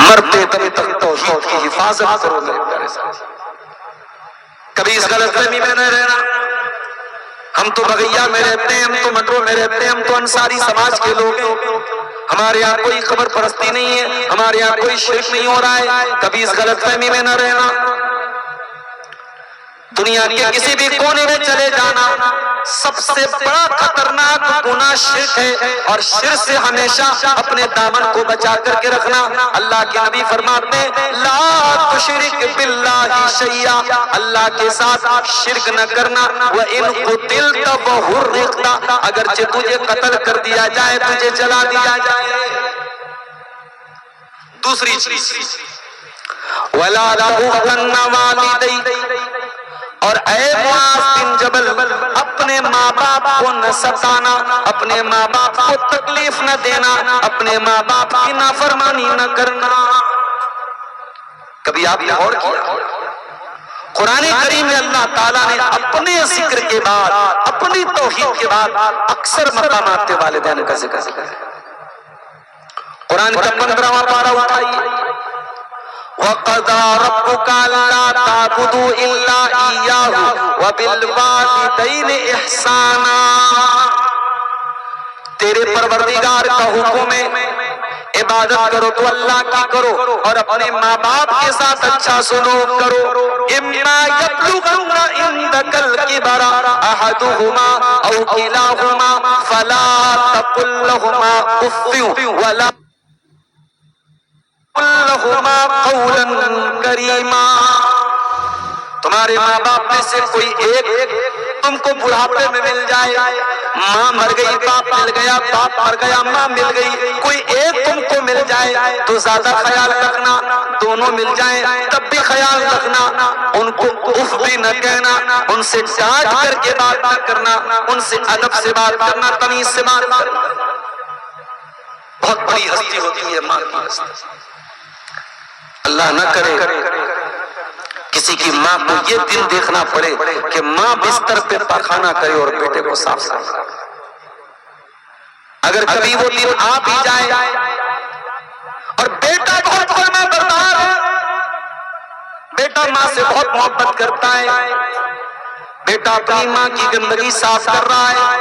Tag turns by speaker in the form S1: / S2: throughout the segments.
S1: مرتے دم تک توحید کی حفاظت کرو میرے پیارے ساتھی. کبھی اس غلط فہمی میں نہ رہنا ہم تو بغیا میں رہتے ہیں, ہم تو مٹرو میں رہتے ہیں, ہم تو انصاری سماج کے لوگ ہیں, ہمارے یہاں کوئی قبر پرستی نہیں ہے, ہمارے یہاں کوئی شرک نہیں ہو رہا ہے. کبھی اس غلط فہمی میں نہ رہنا. دنیا کے کسی بھی کونے میں چلے جانا, سب سے بڑا خطرناک گناہ شرک ہے, اور شرک سے ہمیشہ اپنے دامن کو بچا کر کے رکھنا. اللہ کے نبی فرماتے ہیں لا تشرک باللہ شیئا, اللہ کے ساتھ شرک نہ کرنا. وَإِن قُتِلْتَ وَحُرِّقْتَ, اگرچہ تجھے قتل کر دیا جائے, تجھے جلا دیا جائے. دوسری چیز وَلَا تَحُقَّنَّ وَالِدَيْكَ, اور اے معاذ بن جبل اپنے ماں باپ کو نہ ستانا, اپنے ماں باپ کو تکلیف نہ دینا, اپنے ماں باپ کی نافرمانی نہ کرنا. کبھی آپ نے غور کیا قرآن کریم میں اللہ تعالیٰ نے اپنے ذکر کے بعد, اپنی توحید کے بعد اکثر مقامات والدین کا ذکر ہے. قرآن کا 15واں پارہ اٹھائیے, وَقَضَى رَبُّكَ أَلَّا تَعْبُدُوا إِلَّا إِيَّاهُ وَبِالْوَالِدَيْنِ إِحْسَانًا. تیرے پروردگار کا حکم ہے عبادت کرو تو اللہ کی کرو, اور اپنے ماں باپ کے ساتھ اچھا سلوک کرو. إِمَّا يَبْلُغَنَّ عِندَكَ الْكِبَرَ أَحَدُهُمَا أَوْ كِلَاهُمَا فَلَا تَقُل لَّهُمَا أُفٍّ وَلَا لَهُمَا قَوْلًا كَرِيمًا. تمہارے ماں باپ میں سے کوئی ایک تم کو بڑھاپے میں مل جائے, ماں مر گئی باپ مل گیا, باپ مر گیا ماں مل گئی, کوئی ایک تم کو مل جائے تو زیادہ خیال رکھنا, دونوں مل جائیں تب بھی خیال رکھنا, ان کو اف بھی نہ کہنا, ان سے ڈانٹ کر کے بات نہ کرنا, ان سے ادب سے بات کرنا, تمیز سے بات کرنا. بہت بڑی ہستی ہوتی ہے ماں کی ہستی. اللہ نہ کرے کسی کی ماں کو یہ دن دیکھنا پڑے کہ ماں بستر پہ پاخانہ کرے اور بیٹے کو صاف کرے. اگر کبھی وہ دن آ بھی جائے اور بیٹا بہت فرما بردار ہے, بیٹا ماں سے بہت محبت کرتا ہے, بیٹا اپنی ماں کی گندگی صاف کر رہا ہے,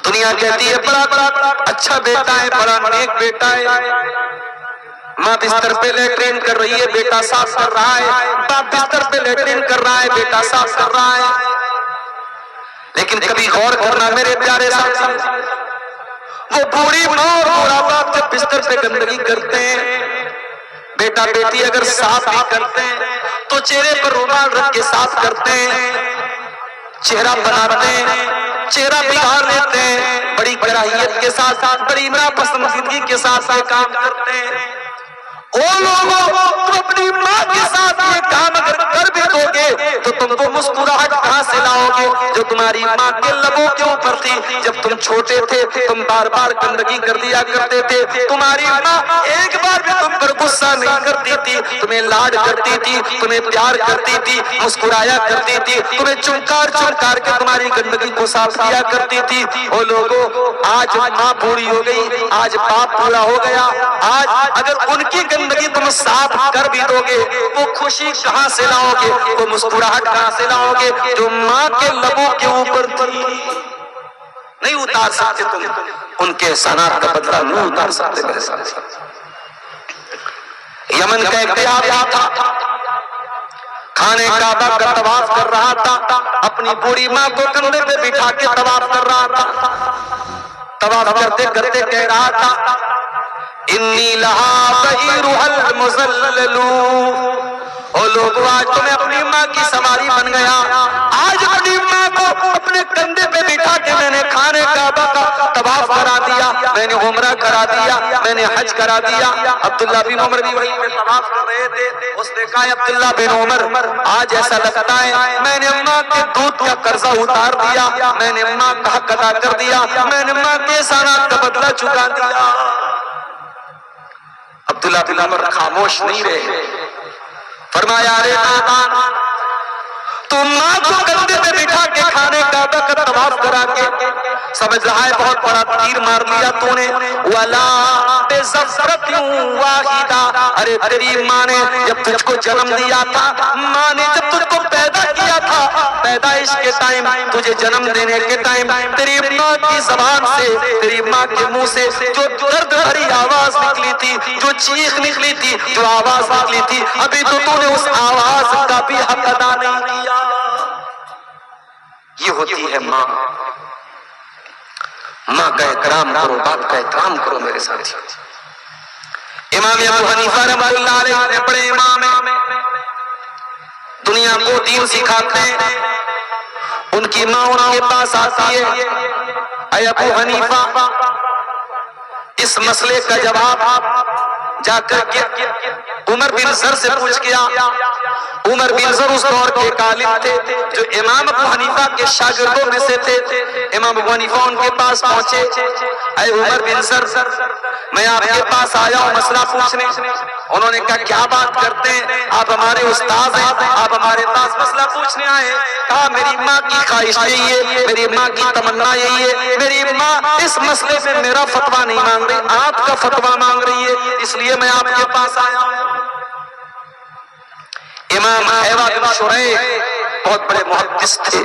S1: دنیا کہتی ہے بڑا اچھا بیٹا ہے, بڑا نیک بیٹا ہے, ماں بستر پہ لیٹرین کر رہی ہے, بیٹا صاف کر رہا ہے, باپ بستر پہ لیٹرین کر رہا ہے, بیٹا صاف کر رہا ہے. لیکن کبھی غور کرنا میرے پیارے ساتھی, وہ بوڑھی ماں اور بوڑھا باپ جب بستر پہ گندگی کرتے ہیں, بیٹا بیٹی اگر صاف بھی کرتے ہیں تو چہرے پر رومال رکھ کے صاف کرتے ہیں, چہرہ بناتے ہیں, چہرہ بگاڑ لیتے ہیں, بڑی کراہیت کے ساتھ, بڑی ناپسندیدگی کے ساتھ یہ کام کرتے ہیں. او لوگوں, تم اپنی ماں کے ساتھ یہ کام اگر کر بھی دو گے تو تم کو مسکراہٹ کہاں سے لاؤ گے جو تمہاری ماں کے لبوں کے اوپر تھی. جب تم چھوٹے تھے تم بار بار گندگی کر دیا کرتے تھے, تمہاری ماں ایک بار بھی تم پر غصہ نہیں کرتی تھی, تمہیں لاڈ کرتی تھی, تمہیں پیار کرتی تھی, مسکرایا کرتی تھی, تمہیں چمکار چمکار کے تمہاری گندگی کو صاف کیا کرتی تھی. او لوگوں, آج ماں بوڑھی ہو گئی, آج باپ بوڑھا ہو گیا, آج اگر ان کی گندگی تم صاف کر بھی دو گے وہ خوشی کہاں سے لاؤ گے, وہ مسکراہٹ کہاں سے لاؤ گے جو ماں کے لبوں کے اوپر تھی. نہیں اتار سکتے تم ان کے احسانات کا بدلہ, نہیں اتار سکتے میرے ساتھ. یمن کا ایک دیہاتی تھا, خانے کعبہ کا طواف کر رہا تھا, اپنی بوڑھی ماں کو کندھے پہ بٹھا کے طواف کر رہا تھا. طواف کرتے کرتے کہہ رہا تھا انی لہا بعیرها المذلل. او لوگوں, آج تو میں اپنی ماں کی سواری بن گیا, آج اپنی ماں کو اپنے کندھے پہ بٹھا کے میں نے خانے کعبہ کا طواف کرا دیا, میں نے عمرہ کرا دیا, میں نے حج کرا دیا. عبداللہ بن عمر بھی وہیں پہ طواف کر رہے تھے, اس نے کہا عبداللہ بن عمر, آج ایسا لگتا ہے میں نے ماں کے دودھ کا قرضہ اتار دیا, میں نے ماں کا حق ادا کر دیا, میں نے ماں کے احسانات کا بدلہ چکا دیا. عبداللہ بن عمر خاموش نہیں رہے, فرمایا ارے نادان, تو ماں کو کندھے پہ بٹھا کے کھانے کعبہ کا طواف کرا کے سمجھ رہا ہے بہت بڑا تیر مار لیا تو نے. وَلَا بِزَفْرَةٍ وَاحِدَةٍ. ارے تیری ماں نے جب تجھ کو جنم دیا تھا، ماں نے جب تجھ کو پیدا کیا تھا، پیدائش کے ٹائم، تجھے جنم دینے کے ٹائم، تیری ماں کی زبان سے، تیری ماں کے منہ سے جو درد بھری آواز نکلی تھی، جو چیخ نکلی تھی، جو آواز نکلی تھی، ابھی تو نے اس آواز کا بھی حق ادا نہیں کیا. یہ ہوتی ہے ماں. ماں کا احترام کرو، باپ کا احترام کرو میرے ساتھی. امام ابو حنیفہ رحمۃ اللہ علیہ نے بڑے امام ہیں، دنیا کو دین سکھاتے ہیں. ان کی ماں ان کے پاس آتی ہے، اے ابو حنیفہ اس مسئلے کا جواب جا کر کے عمر بن زر سے پوچھ گیا. عمر بن زر اس دور کے ایک عالم تھے جو امام ابو حنیفہ کے شاگردوں میں سے تھے. امام ابو حنیفہ ان کے پاس پہنچے، اے عمر بن زر میں آپ کے پاس آیا ہوں مسئلہ پوچھنے. انہوں نے کہا کیا بات کرتے ہیں، آپ ہمارے استاد ہیں، آپ ہمارے پاس مسئلہ پوچھنے آئے. کہا میری ماں کی خواہش یہی ہے، میری ماں کی تمنا یہی ہے، میری ماں اس مسئلے میں میرا فتویٰ نہیں مانگ رہی، آپ کا فتویٰ مانگ رہی ہے، اس لیے میں آپ کے پاس آیا ہوں. امام حیوہ بن شریح بہت بڑے محدث تھے،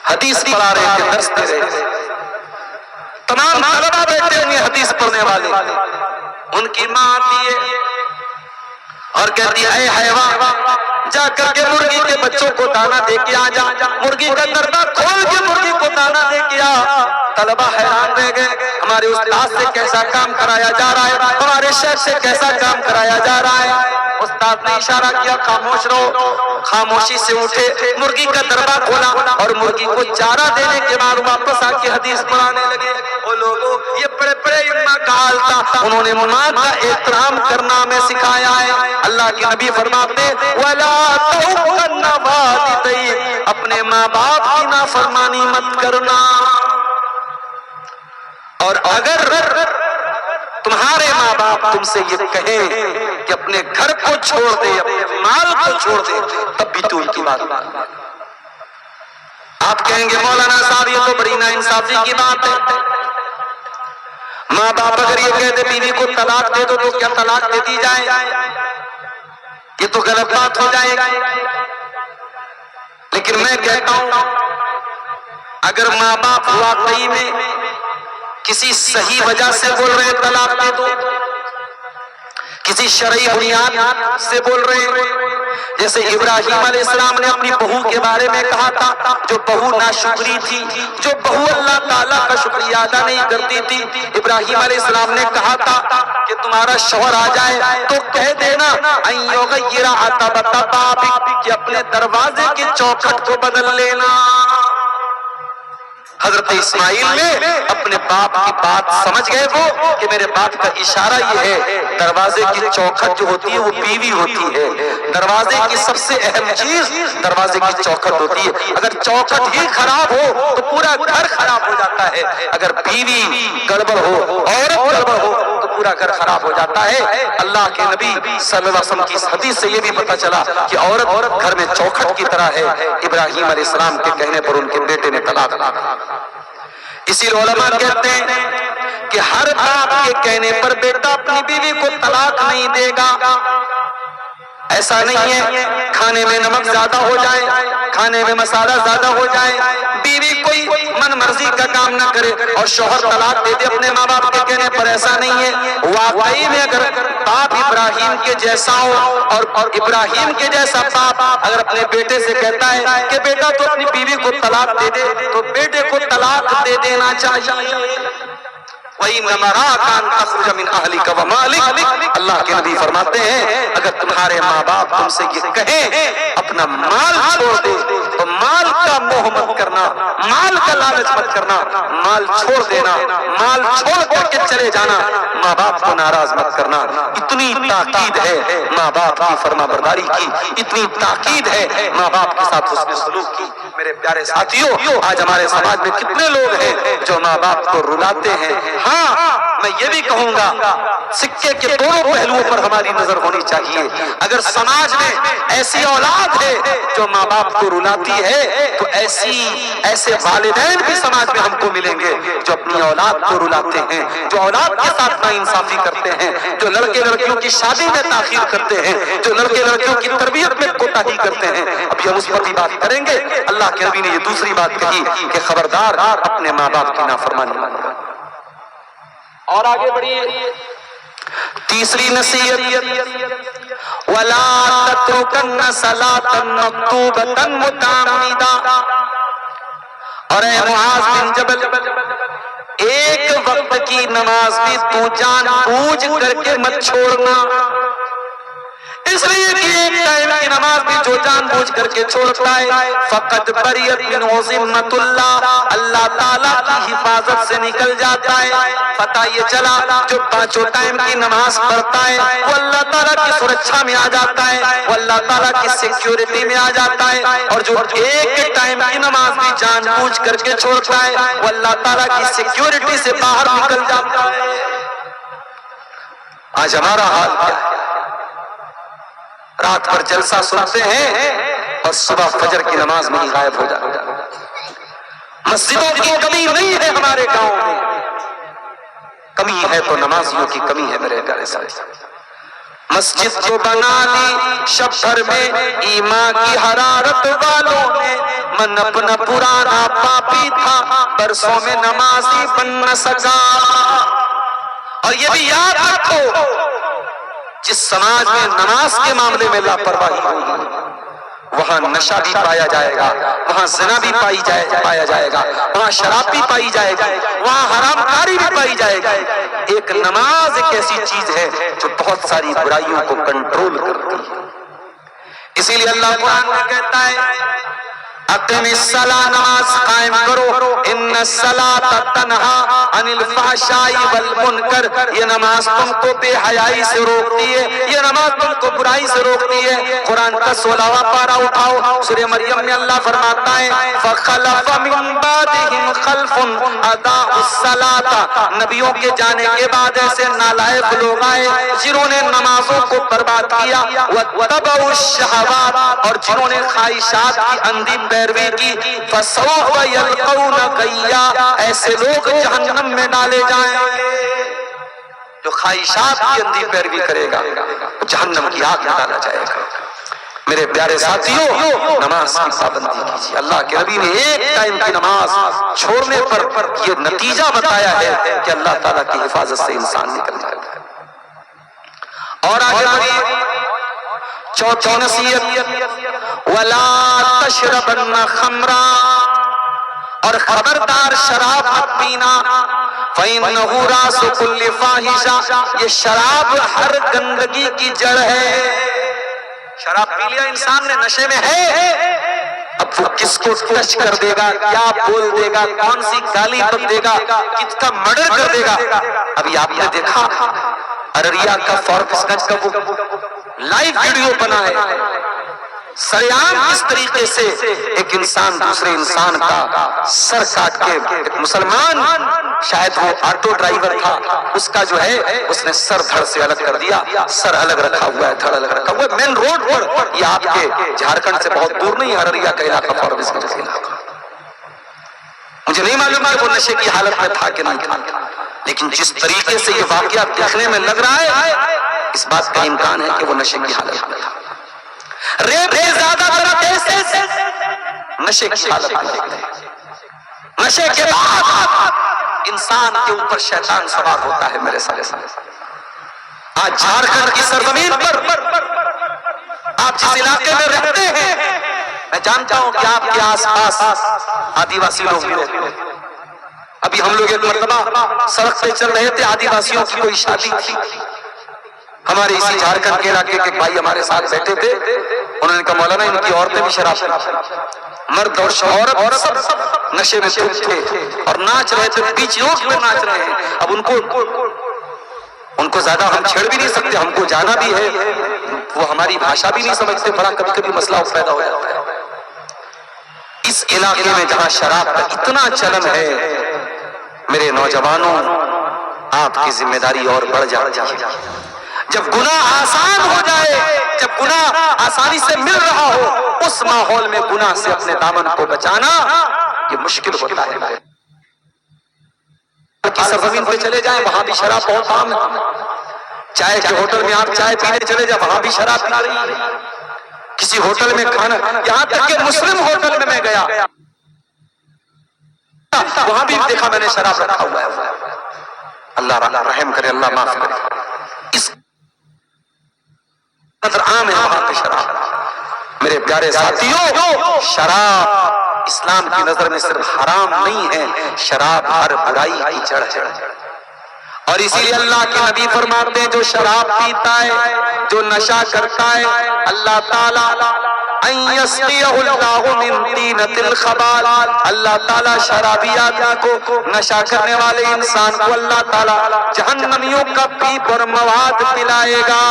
S1: حدیث پڑھا رہے تھے، درس دے رہے تھے. تمام طلبہ بیٹھے ہوئے حدیث پڑھنے والے. ان کی ماں آتی ہے اور کہتی ہے اے حیوہ جا کر کے مرغی کے بچوں کو دانا دے کے آ جا. مرغی کا دربہ کھول کے مرغی کو دانا دے کے آ. طلبہ حیران رہ گئے، ہمارے استاد سے کیسا کام کرایا جا رہا ہے، ہمارے شیخ سے کیسا کام کرایا جا رہا ہے. استاد نے اشارہ کیا خاموش رہو. خاموشی سے اٹھے، مرغی کا دربہ کھولا اور مرغی کو چارہ دینے کے بعد واپس آ کے حدیث پڑھانے لگے. وہ لوگوں یہ بڑے بڑے امام کا حال تھا، انہوں نے ماں کا احترام کرنا ہمیں سکھایا ہے. اللہ کے نبی فرماتے وَلَا تَعُقَّنَّ وَالِدَيْكَ، اپنے ماں باپ کی نافرمانی مت کرنا. اور اگر تمہارے ماں باپ تم سے یہ کہیں کہ اپنے گھر کو چھوڑ دے، اپنے مال کو چھوڑ دے، تب بھی تو ان کی بات مان. آپ کہیں گے مولانا صاحب یہ تو بڑی ناانصافی کی بات ہے. ماں باپ اگر یہ کہتے بیوی کو طلاق دے دو تو کیا طلاق دے دی جائے؟ یہ تو غلط بات ہو جائے گی. لیکن میں کہتا ہوں اگر ماں باپ واقعی میں کسی صحیح وجہ سے بول رہے ہیں طلاق دے دو، کسی شرعی بنیاد سے بول رہے ہیں، جیسے ابراہیم علیہ السلام نے اپنی بہو کے بارے میں کہا تھا جو بہو ناشکری تھی، جو بہو اللہ تعالیٰ کا شکریہ ادا نہیں کرتی تھی. ابراہیم علیہ السلام نے کہا تھا کہ تمہارا شوہر آ جائے تو کہہ دینا ان یغیر عتبۃ بابک، کہ اپنے دروازے کی چوکھٹ کو بدل لینا. حضرت اسماعیل نے اپنے باپ کی بات سمجھ گئے وہ کہ میرے باپ کا اشارہ یہ ہے. دروازے کی چوکھٹ جو ہوتی ہے وہ بیوی ہوتی ہے. دروازے کی سب سے اہم چیز دروازے کی چوکھٹ ہوتی ہے. اگر چوکھٹ ہی خراب ہو تو پورا گھر خراب ہو جاتا ہے. اگر بیوی گڑبڑ ہو، عورت گڑبڑ ہو تو پورا گھر خراب ہو جاتا ہے. اللہ کے نبی صلی اللہ علیہ وسلم کی اس حدیث سے یہ بھی پتہ چلا کہ عورت گھر میں چوکھٹ کی طرح ہے. ابراہیم علیہ السلام کے کہنے پر ان کے بیٹے نے طلاق دی. اسی لیے علماء کہتے ہیں کہ ہر باپ کے کہنے پر بیٹا اپنی بیوی کو طلاق نہیں دے گا. ایسا نہیں ہے کھانے میں نمک زیادہ ہو جائے، کھانے میں مسالہ زیادہ ہو جائے، بیوی کوئی من مرضی کا کام نہ کرے اور شوہر طلاق دے دے اپنے ماں باپ کے کہنے پر، ایسا نہیں ہے. واقعی میں اگر باپ ابراہیم کے جیسا ہو اور ابراہیم کے جیسا باپ اگر اپنے بیٹے سے کہتا ہے کہ بیٹا تو اپنی بیوی کو طلاق دے دے تو بیٹے کو طلاق دے دینا چاہیے. وَإِنَّ مَرَاكَ أَن تَخْرُجَ مِنْ أَهْلِكَ وَمَالِكَ، اللہ کے نبی فرماتے ہیں اگر تمہارے ماں باپ تم سے یہ کہیں اپنا مال چھوڑ دے تو مال کا موہ مت کرنا، مال کا لالچ مت کرنا، مال چھوڑ دینا، مال چھوڑ کر کے چلے جانا، ماں باپ کو ناراض مت کرنا. اتنی تاکید ہے ماں باپ کی فرما برداری کی، اتنی تاکید ہے ماں باپ کے ساتھ حسن سلوک کی. میرے پیارے ساتھیوں، آج ہمارے سماج میں کتنے لوگ ہیں جو ماں باپ کو رلاتے ہیں۔ ہاں میں یہ بھی کہوں گا سکے کے دونوں پہلوؤں پر ہماری نظر ہونی چاہیے۔ اگر سماج میں ایسی اولاد ہے جو ماں باپ کو رلاتی ہے تو ایسے والدین بھی سماج میں ہم کو ملیں گے جو اپنی اولاد کو رلاتے ہیں، جو اولاد کے ساتھ ناانصافی کرتے ہیں، جو لڑکے لڑکیوں کی شادی میں تاخیر کرتے ہیں، جو لڑکے لڑکیوں کی تربیت میں کوتاہی کرتے ہیں۔ ابھی ہم اس پر بھی بات کریں گے۔ اللہ کے نبی نے یہ دوسری بات کہی کہ خبردار اپنے ماں باپ کی نافرمانی مت کرو۔ اور آگے بڑھیے، تیسری نصیحت، وَلَا تَتْرُكَنَّ صَلَاةً مَكْتُوبَةً مُتَعَمِّدًا۔ اور اے معاذ بن جبل، ایک وقت کی نماز بھی تو جان بوجھ کر کے مت چھوڑنا، اس لیے کہ ایک ٹائم کی نماز بھی جو جان بوجھ کر کے چھوڑتا ہے فقط بریت من ذمۃ اللہ، اللہ تعالیٰ کی حفاظت سے نکل جاتا ہے۔ پتہ یہ چلا جو پانچوں ٹائم کی نماز پڑھتا ہے وہ اللہ تعالیٰ کی سرکشا میں آ جاتا ہے، وہ اللہ تعالیٰ کی سیکیورٹی میں آ جاتا ہے، اور جو ایک ٹائم کی نماز بھی جان بوجھ کر کے چھوڑتا ہے وہ اللہ تعالیٰ کی سیکیورٹی سے باہر نکل جاتا ہے۔ آج ہمارا حال کیا ہے؟ رات پر جلسہ سنتے ہیں اور صبح فجر کی نماز میں ہی غائب ہو جاتے ہیں۔ مسجدوں کی کمی نہیں ہے ہمارے گاؤں میں، کمی ہے تو نمازیوں کی کمی ہے میرے پیارے ساتھی۔ مسجد تو بنا لی شب بھر میں ایمان کی حرارت والوں نے، من اپنا پرانا پاپی تھا برسوں میں نمازی بن نہ سکا۔ اور یہ بھی یاد رکھو جس سماج میں نماز کے معاملے میں لاپرواہی ہوگی وہاں نشہ بھی پایا جائے گا، وہاں زنا بھی پایا جائے گا، وہاں شراب بھی پائی جائے گی، وہاں حرام کاری بھی پائی جائے گی۔ ایک نماز ایک ایسی چیز ہے جو بہت ساری برائیوں کو کنٹرول کرتی ہے۔ اسی لیے اللہ قرآن میں کہتا ہے اقم الصلاۃ، نماز قائم کرو، ان الصلاۃ تنہا عن الفحشاء والمنکر، یہ نماز تم کو بے حیائی سے روکتی ہے، یہ نماز تم کو برائی سے روکتی ہے۔ قرآن کا 16واں پارہ اٹھاؤ، سورہ مریم میں اللہ فرماتا ہے فخلف من بعدہم خلف اضاعوا الصلاۃ، نبیوں کے جانے کے بعد ایسے نالائق لوگ آئے جنہوں نے نمازوں کو برباد کیا، واتبعوا الشہوات، اور جنہوں نے خواہشات کی اندھی پیروی کی، فسوف یلقون غیا، ایسے لوگ جہنم میں ڈالے جائیں گے۔ جو خواہشات کی اندھی پیروی کرے گا جہنم کی آگ میں ڈالا جائے گا۔ میرے پیارے ساتھیوں، نماز کی پابندی کیجیے۔ اللہ کے نبی نے ایک ٹائم کی نماز چھوڑنے پر یہ نتیجہ بتایا ہے کہ اللہ تعالیٰ کی حفاظت سے انسان نکل جاتا ہے۔ اور آگے بڑھیے، چوتھی نصیحت، وَلَا تَشْرَبَنَّ خَمْرًا، اور خبردار شراب مت پینا، فَإِنَّهُ رَأْسُ كُلِّ فَاحِشَةٍ، یہ شراب ہر گندگی کی جڑ ہے۔ شراب پی لیا انسان نے، نشے میں ہے، اب وہ کس کو ٹچ کر دے گا، کیا بول دے گا، کون سی گالی بک دے گا، کس کا مرڈر کر دے گا۔ ابھی آپ نے دیکھا ارریا کا فاربس گنج کا وہ لائیو ویڈیو بنا ہے، سریعام کس طریقے سے ایک انسان دوسرے انسان کا سر کاٹ کے، ایک مسلمان شاید وہ آٹو ڈرائیور تھا، اس کا جو ہے اس نے سر دھڑ سے الگ کر دیا، سر الگ رکھا ہوا ہے، دھڑ الگ رکھا ہوا ہے، مین روڈ پر، یہ آپ کے جھارکھنڈ سے بہت دور نہیں، ارریا کا علاقہ فاربس گنج کا علاقہ۔ مجھے نہیں معلوم کہ وہ نشے کی حالت میں تھا کہ نہیں تھا، لیکن جس طریقے سے یہ واقعہ دیکھنے میں لگ رہا ہے اس بات کا امکان ہے کہ وہ نشے کی حالت میں تھا۔ ریپ کے زیادہ تر کیسز نشے کی حالت میں ہوتے ہیں۔ نشے کے بعد انسان کے اوپر شیطان سوار ہوتا ہے میرے سارے ساتھ۔ آج جھارکھنڈ کی سرزمین پر آپ جس علاقے میں رہتے ہیں، میں جانتا ہوں کہ آپ کے آس پاس آدی واسی لوگ بھی رہتے ہیں۔ ابھی ہم لوگ ایک مرتبہ سڑک پہ چل رہے تھے، آدی واسیوں کی کوئی شادی تھی، ہمارے اسی جھارکھنڈ کے علاقے کے بھائی ہمارے ساتھ بیٹھے تھے، انہوں نے کہا مولانا ان کی عورتیں بھی شراب پیتی، مرد اور عورت اور سب نشے میں دھت تھے اور ناچ رہے تھے، بیچ روڈ پہ ناچ رہے ہیں۔ اب ان کو زیادہ ہم چھیڑ بھی نہیں سکتے، ہم کو جانا بھی ہے، وہ ہماری بھاشا بھی نہیں سمجھتے، بڑا کبھی کبھی مسئلہ پیدا ہو جاتا ہے۔ اس علاقے میں جہاں شراب کا اتنا چلن ہے، میرے نوجوانوں آپ کی ذمہ داری اور بڑھ جاتی ہے۔ جب گناہ آسان ہو جائے، جب گناہ آسانی سے مل رہا ہو، اس ماحول میں گناہ سے اپنے دامن کو بچانا یہ مشکل ہوتا ہے۔ کی سرزمین پہ چلے جائیں، وہاں بھی شراب بہت عام ہے۔ چائے کے ہوٹل میں آپ چائے پینے چلے جائیں، وہاں بھی شراب پلا رہی ہے۔ کسی ہوٹل میں کھانا، یہاں تک کہ مسلم ہوٹل میں گیا، وہاں بھی دیکھا میں نے شراب رکھا ہوا ہے۔ اللہ رحم کرے، اللہ معاف کرے۔ اس قدر عام ہے وہاں پہ شراب۔ میرے پیارے ساتھیوں، شراب اسلام کی نظر میں صرف حرام نہیں ہے، شراب ہر برائی کی جڑ ہے۔ اور اسی لیے اللہ کے نبی فرماتے ہیں جو شراب پیتا ہے، جو نشہ کرتا ہے، اللہ تعالیٰ ان یسقیہ اللہ من طینۃ الخبال، اللہ تعالیٰ شرابی آدمی کو، نشہ کرنے والے انسان کو اللہ تعالیٰ جہنمیوں کا پیپ اور مواد پلائے گا۔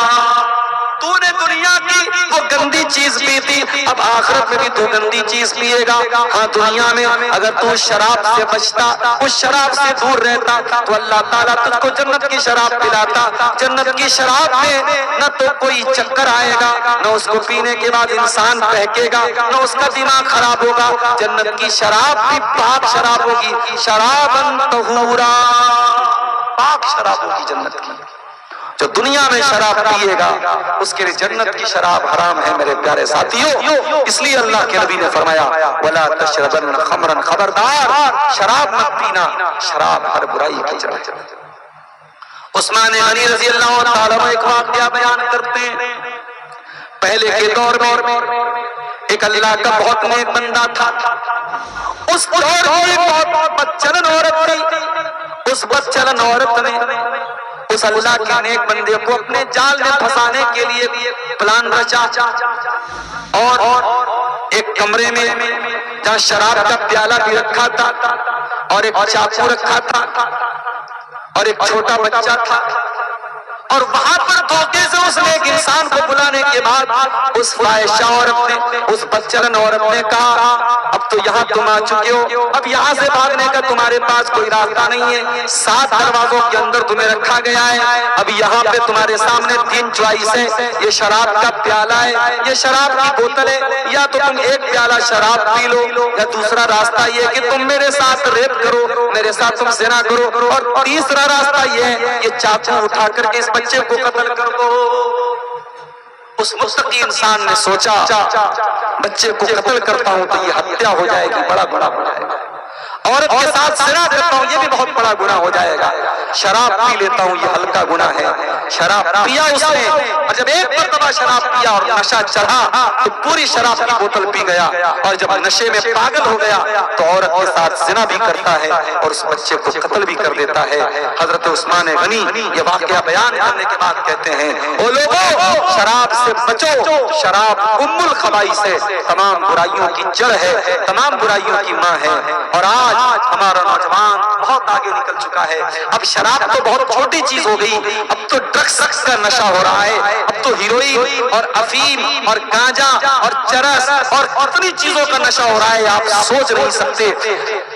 S1: تو نے دنیا کی وہ گندی چیز پی تھی، اب آخرت میں بھی تو گندی چیز پیے گا۔ ہاں دنیا میں اگر تو شراب سے بچتا، اس شراب سے دور رہتا، تو اللہ تعالیٰ تجھ کو جنت کی شراب پلاتا۔ جنت کی شراب میں نہ تو کوئی چکر آئے گا، نہ اس کو پینے کے بعد انسان بہکے گا، نہ اس کا دماغ خراب ہوگا۔ جنت کی شراب بھی پاک شراب ہوگی، شراباً طہورا، پاک شراب ہوگی جنت کی۔ جو دنیا میں شراب پیے گا اس کے لیے جنت کی شراب حرام ہے۔ میرے پیارے ساتھیوں، اس لیے اللہ کے نبی نے فرمایا وَلَا تَشْرَبَنَّ خَمْرًا، خبردار شراب مت پینا، شراب ہر برائی کی جڑ ہے۔ عثمان غنی رضی اللہ تعالیٰ عنہ ایک واقعہ بیان کرتے ہیں۔ پہلے کے دور میں ایک اللہ کا بہت نیک بندہ تھا، اس دور میں بہت بدچلن عورت تھی۔ اس بدچلن عورت نے اس اللہ کے نیک بندے کو اپنے جال میں پھنسانے کے لیے پلان رچا، اور ایک کمرے میں جہاں شراب کا پیالہ بھی رکھا تھا اور ایک چاقو رکھا تھا اور ایک چھوٹا بچہ تھا، اور وہاں پر دھوکے سے اس نے ایک انسان کو بلانے کے بعد اس فاحشہ عورت نے، اس بدچلن عورت نے کہا اب تو یہاں تم آ چکے ہو، اب یہاں سے بھاگنے کا تمہارے پاس کوئی راستہ نہیں ہے، 7 دروازوں کے اندر تمہیں رکھا گیا ہے، اب یہاں پہ تمہارے سامنے 3 چوائس ہے، یہ شراب کا پیالہ ہے، یہ شراب کی بوتل ہے، یا تو تم ایک پیالہ شراب پی لو، یا دوسرا راستہ یہ ہے کہ تم میرے ساتھ ریپ کرو، میرے ساتھ تم زنا کرو، اور تیسرا راستہ یہ ہے کہ چاقو اٹھا کر کے اس بچے کو قتل کر دو۔ اس متقی انسان نے سوچا بچے کو قتل کرتا ہوں تو یہ ہتیا ہو جائے گی، بڑا گناہ ہو جائے گا، عورت کے ساتھ زنا کرتا ہوں یہ بھی بہت بڑا گناہ ہو جائے گا، شراب پی لیتا ہوں یہ ہلکا گناہ ہے۔ شراب پیا اس نے، اور جب ایک مرتبہ شراب پیا اور نشہ چڑھا تو پوری شراب کی بوتل پی گیا، اور جب نشے میں پاگل ہو گیا تو عورت کے ساتھ زنا بھی کرتا ہے اور اس بچے کو قتل بھی کر دیتا ہے۔ حضرت عثمان غنی یہ واقعہ بیان کرنے کے بعد کہتے ہیں او لوگو شراب سے بچو، شراب ام الخبائث ہے، تمام برائیوں کی جڑ ہے، تمام برائیوں کی ماں ہے۔ اور آج ہمارا نوجوان بہت آگے نکل چکا ہے، اب شراب تو بہت چھوٹی چیز ہو گئی، اب تو ڈرگس کا نشہ ہو رہا ہے، اب تو ہیروئن اور افیم اور گانجا اور چرس اور اتنی چیزوں کا نشہ ہو رہا ہے آپ سوچ نہیں سکتے۔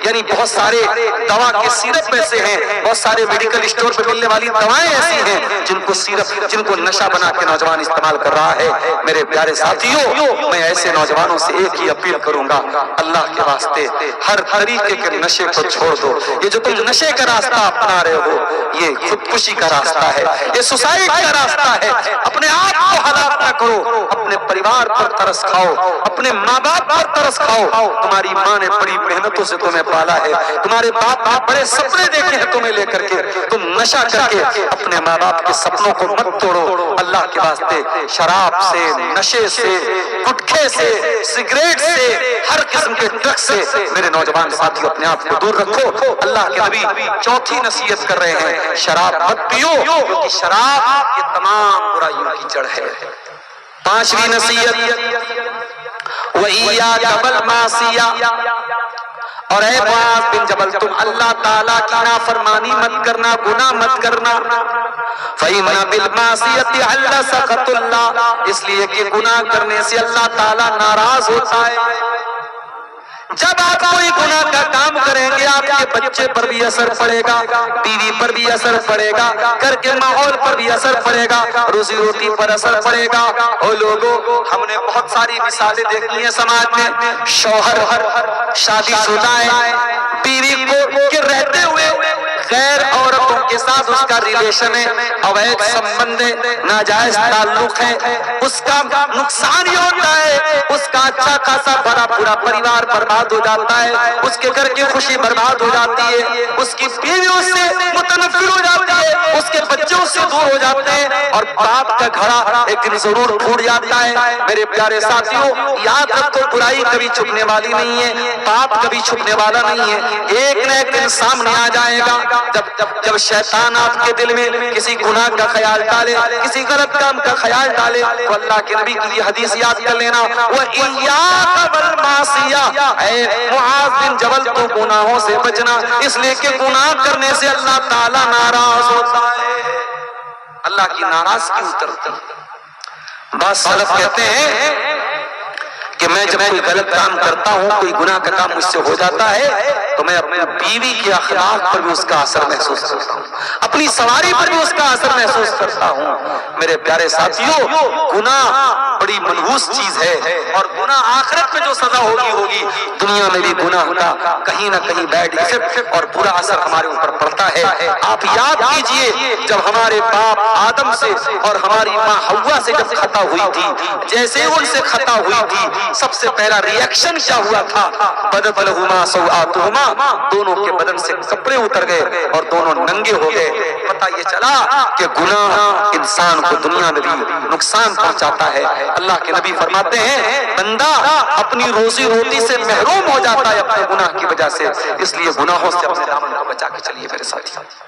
S1: یعنی بہت سارے دوا کے سیرپ ایسے ہیں، بہت سارے میڈیکل اسٹور پہ ملنے والی دوائیں ایسی ہیں جن کو سیرپ، جن کو نشہ بنا کے نوجوان استعمال کر رہا ہے۔ میرے پیارے ساتھیوں، میں ایسے نوجوانوں سے ایک ہی اپیل کروں گا، اللہ کے واسطے ہر طریقے کے نشے کو چھوڑ دو۔ یہ جو تم نشے کا راستہ اپنا رہے ہو یہ خودکشی کا راستہ ہے، یہ سوسائڈ کا راستہ ہے۔ اپنے آپ کو ہلاک نہ کرو، اپنے پریوار پر ترس کھاؤ، اپنے ماں باپ پر ترس کھاؤ۔ تمہاری ماں نے بڑی محنتوں سے تمہیں پالا ہے، تمہارے باپ نے بڑے سپنے دیکھے ہیں تمہیں لے کر کے، تم نشہ کر کے اپنے ماں باپ کے سپنوں کو مت توڑو۔ اللہ کے واسطے شراب سے، نشے سے، گٹکھے سے، سگریٹ سے، ہر قسم کے ڈرگ سے میرے نوجوان ساتھیوں اپنے آپ کو دور رکھو۔ اللہ کے نبی چوتھی نصیحت کر رہے ہیں شراب مت پیو کیونکہ شراب یہ تمام برائیوں کی جڑ ہے۔ 5ویں نصیحت وَإِيَّاكَ وَالْمَعْصِيَةَ، اور اے معاذ بن جبل تم اللہ تعالیٰ کی نافرمانی مت کرنا، گناہ مت کرنا۔ فَإِنَّ بِالْمَعْصِيَةِ عَلَّ سَخَطُ اللَّهِ، اس لیے کہ گناہ کرنے سے اللہ تعالیٰ ناراض ہوتا ہے۔ جب آپ کوئی گناہ کا کام کریں گے آپ کے بچے پر بھی اثر پڑے گا، بیوی پر بھی اثر پڑے گا، گھر کے ماحول پر بھی اثر پڑے گا، روزی روٹی پر اثر پڑے گا۔ او لوگوں، ہم نے بہت ساری مثالیں دیکھی ہیں سماج میں، شوہر شادی شدہ ہے، بیوی کو کہ رہتے ہوئے غیر عورتوں کے ساتھ اس کا ریلیشن ہے، اویدھ سمبند ہے، ناجائز تعلق ہے، اس کا نقصان یہ ہوتا ہے اس کا اچھا خاصا بڑا پورا پریوار برباد ہو جاتا ہے، اس کے گھر کی خوشی برباد ہو جاتی ہے، اس کی بیوی اس سے متنفر ہو جاتی ہے، اس کے بچے اس سے دور ہو جاتے ہیں، اور باپ کا گھڑا ایک دن ضرور ٹوٹ جاتا ہے۔ میرے پیارے ساتھیوں، یاد رکھو برائی کبھی چھپنے والی نہیں ہے، پاپ کبھی چھپنے والا نہیں ہے، ایک نہ ایک دن سامنے آ جائے گا۔ جب شیطان آپ کے دل میں کسی گناہ کا خیال ڈالے، کسی غلط کام کا خیال ڈالے، تو اللہ کے نبی کی یہ حدیث یاد کر لینا، وَإِيَّاكَ وَالْمَعْصِيَةَ، اے معاذ بن جبل تو گناہوں سے بچنا، اس لیے کہ گناہ کرنے سے اللہ تعالیٰ ناراض ہوتا ہے، اللہ کی ناراضگی اترتی ہے۔ بعض سلف کہتے ہیں کہ میں جب کوئی غلط کام کرتا ہوں، کوئی گناہ کا کام مجھ سے ہو جاتا ہے، تو میں اپنی بیوی کے اخلاق پر بھی اس کا اثر محسوس کرتا ہوں، اپنی سواری پر بھی اس کا اثر محسوس کرتا ہوں۔ میرے پیارے ساتھیوں، گناہ بڑی منحوس چیز ہے، اور گناہ آخرت میں جو سزا ہوگی، دنیا میں بھی گناہ کا کہیں نہ کہیں بیڈ ایفیکٹ اور برا اثر ہمارے اوپر پڑتا ہے۔ آپ یاد کیجئے، جب ہمارے باپ آدم سے اور ہماری ماں حوا سے جب خطا ہوئی تھی، جیسے ان سے خطا ہوئی تھی، سب سے پہلا ریاکشن کیا ہوا تھا؟ بدت لہما سوآتہما، دونوں کے بدن سے کپڑے اتر گئے اور دونوں ننگے ہو گئے۔ پتہ یہ چلا کہ گناہ انسان کو دنیا میں بھی نقصان پہنچاتا ہے۔ اللہ کے نبی فرماتے ہیں بندہ اپنی روزی روٹی سے محروم ہو جاتا ہے اپنے گناہ کی وجہ سے، اس لیے گناہوں سے اپنے دامن کو بچا کے چلیے میرے ساتھی۔